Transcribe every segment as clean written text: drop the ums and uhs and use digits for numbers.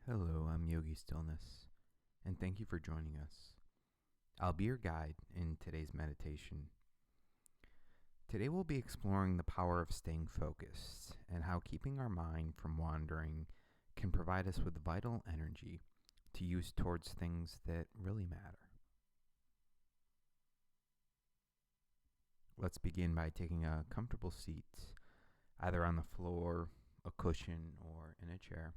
Hello, I'm Yogi Stillness, and thank you for joining us. I'll be your guide in today's meditation. Today we'll be exploring the power of staying focused and how keeping our mind from wandering can provide us with vital energy to use towards things that really matter. Let's begin by taking a comfortable seat, either on the floor, a cushion, or in a chair.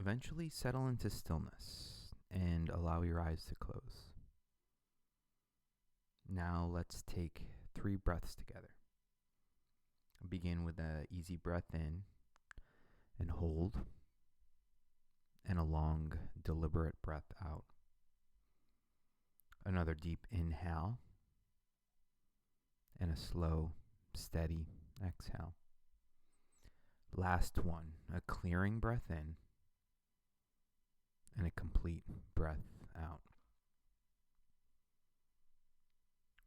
Eventually settle into stillness and allow your eyes to close. Now let's take 3 breaths together. Begin with an easy breath in and hold, and a long, deliberate breath out. Another deep inhale and a slow, steady exhale. Last one, a clearing breath in and a complete breath out.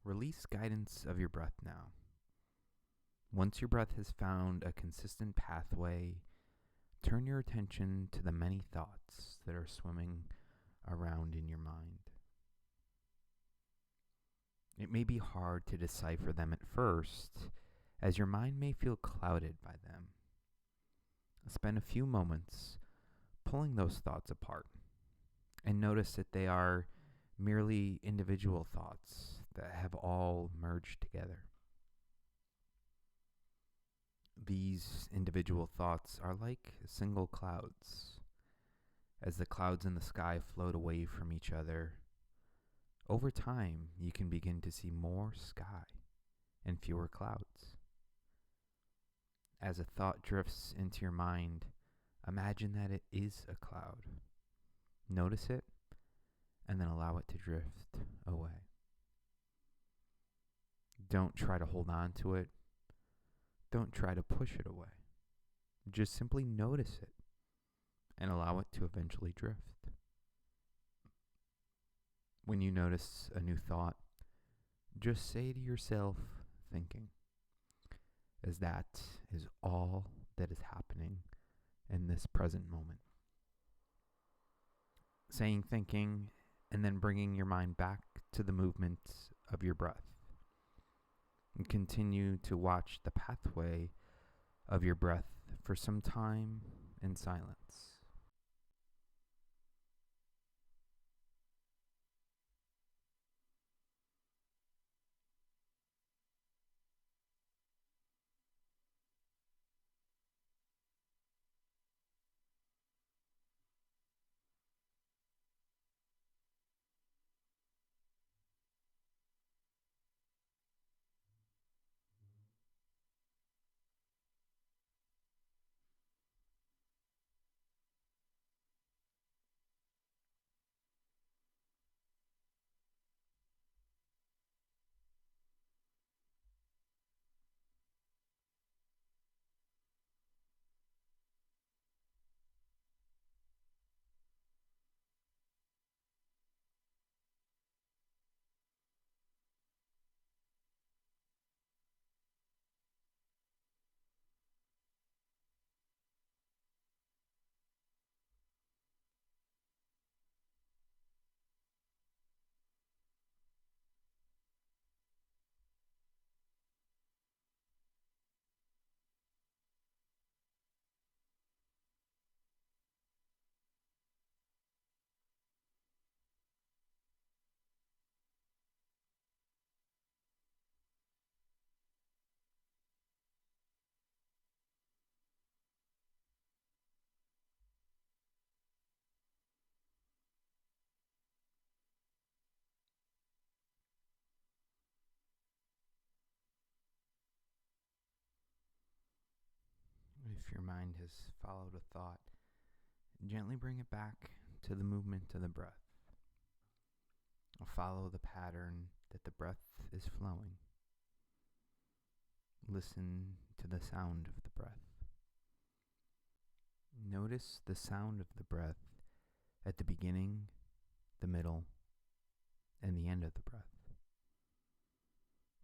Release guidance of your breath now. Once your breath has found a consistent pathway, turn your attention to the many thoughts that are swimming around in your mind. It may be hard to decipher them at first, as your mind may feel clouded by them. Spend a few moments pulling those thoughts apart and notice that they are merely individual thoughts that have all merged together. These individual thoughts are like single clouds. As the clouds in the sky float away from each other, over time you can begin to see more sky and fewer clouds. As a thought drifts into your mind, imagine that it is a cloud. Notice it and then allow it to drift away. Don't try to hold on to it. Don't try to push it away. Just simply notice it and allow it to eventually drift. When you notice a new thought, just say to yourself, thinking, as that is all that is happening in this present moment. Saying thinking and then bringing your mind back to the movement of your breath. And continue to watch the pathway of your breath for some time in silence. If your mind has followed a thought, gently bring it back to the movement of the breath. Follow the pattern that the breath is flowing. Listen to the sound of the breath. Notice the sound of the breath at the beginning, the middle, and the end of the breath.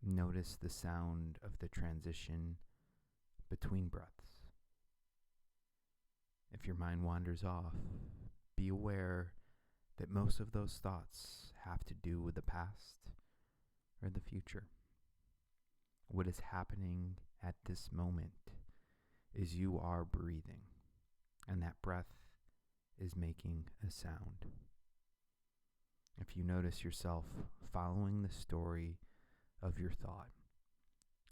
Notice the sound of the transition between breaths. If your mind wanders off, be aware that most of those thoughts have to do with the past or the future. What is happening at this moment is you are breathing, and that breath is making a sound. If you notice yourself following the story of your thought,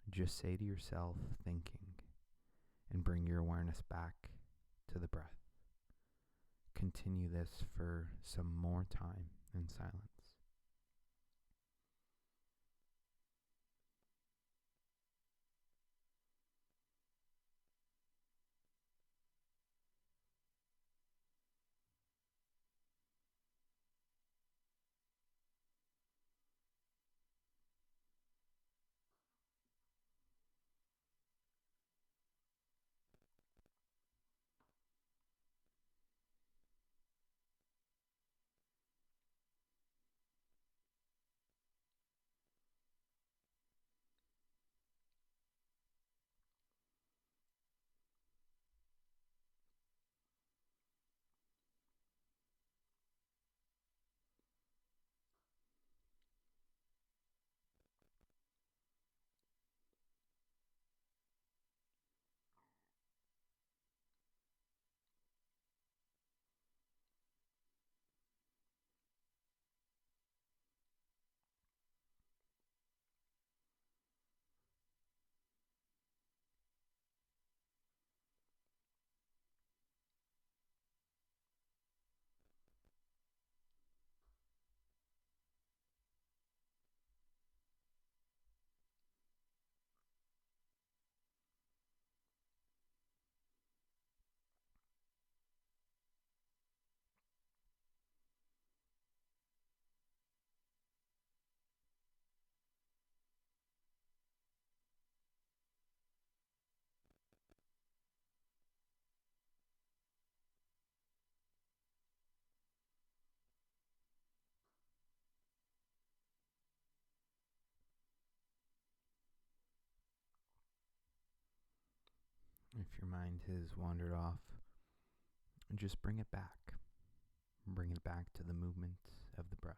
just say to yourself, thinking, and bring your awareness back to the breath. Continue this for some more time in silence. If your mind has wandered off, just bring it back. Bring it back to the movement of the breath.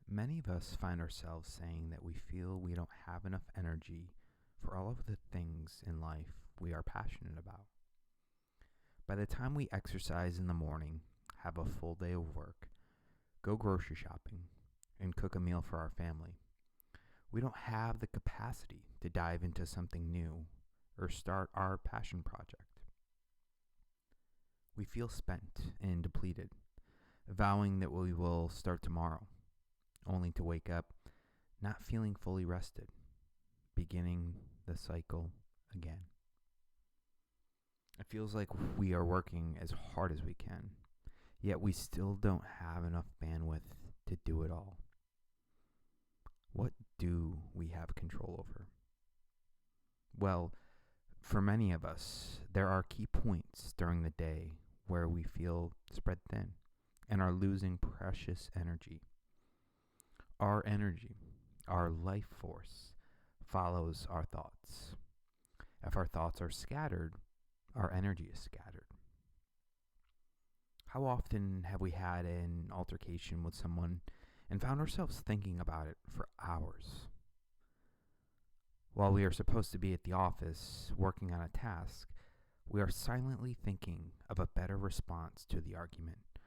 Many of us find ourselves saying that we feel we don't have enough energy for all of the things in life we are passionate about. By the time we exercise in the morning, have a full day of work, go grocery shopping, and cook a meal for our family, we don't have the capacity to dive into something new or start our passion project. We feel spent and depleted, vowing that we will start tomorrow, only to wake up not feeling fully rested, beginning the cycle again. It feels like we are working as hard as we can, yet we still don't have enough bandwidth to do it all. What do we have control over? Well, for many of us, there are key points during the day where we feel spread thin and are losing precious energy. Our energy, our life force, follows our thoughts. If our thoughts are scattered, our energy is scattered. How often have we had an altercation with someone and found ourselves thinking about it for hours? While we are supposed to be at the office working on a task, we are silently thinking of a better response to the argument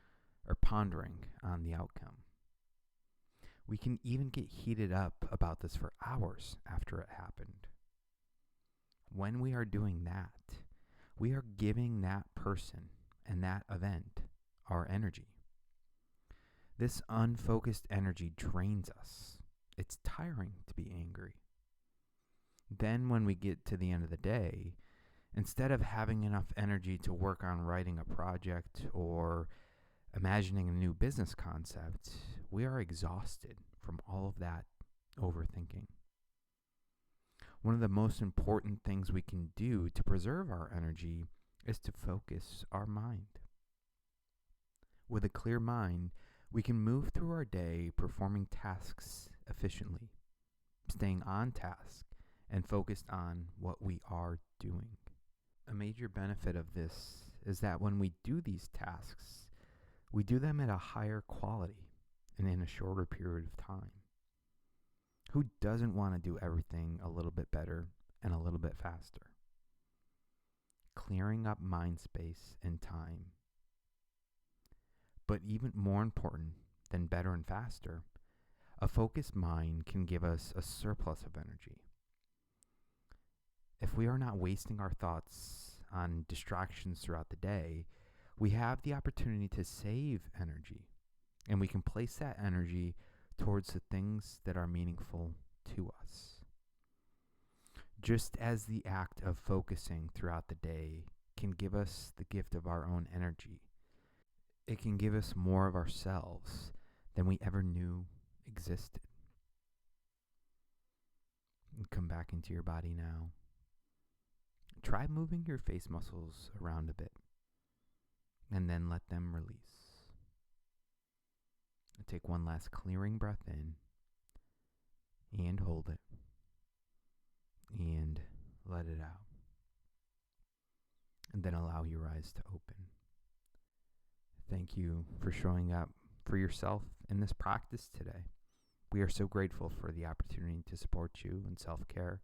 or pondering on the outcome. We can even get heated up about this for hours after it happened. When we are doing that, we are giving that person and that event our energy. This unfocused energy drains us. It's tiring to be angry. Then when we get to the end of the day, instead of having enough energy to work on writing a project or imagining a new business concept, we are exhausted from all of that overthinking. One of the most important things we can do to preserve our energy is to focus our mind. With a clear mind, we can move through our day performing tasks efficiently, staying on task, and focused on what we are doing. A major benefit of this is that when we do these tasks, we do them at a higher quality and in a shorter period of time. Who doesn't want to do everything a little bit better and a little bit faster? Clearing up mind space and time. But even more important than better and faster, a focused mind can give us a surplus of energy. If we are not wasting our thoughts on distractions throughout the day, we have the opportunity to save energy, and we can place that energy towards the things that are meaningful to us. Just as the act of focusing throughout the day can give us the gift of our own energy, it can give us more of ourselves than we ever knew existed. Come back into your body now. Try moving your face muscles around a bit, and then let them release. Take one last clearing breath in, and hold it, and let it out. And then allow your eyes to open. Thank you for showing up for yourself in this practice today. We are so grateful for the opportunity to support you in self-care,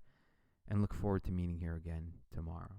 and look forward to meeting here again tomorrow.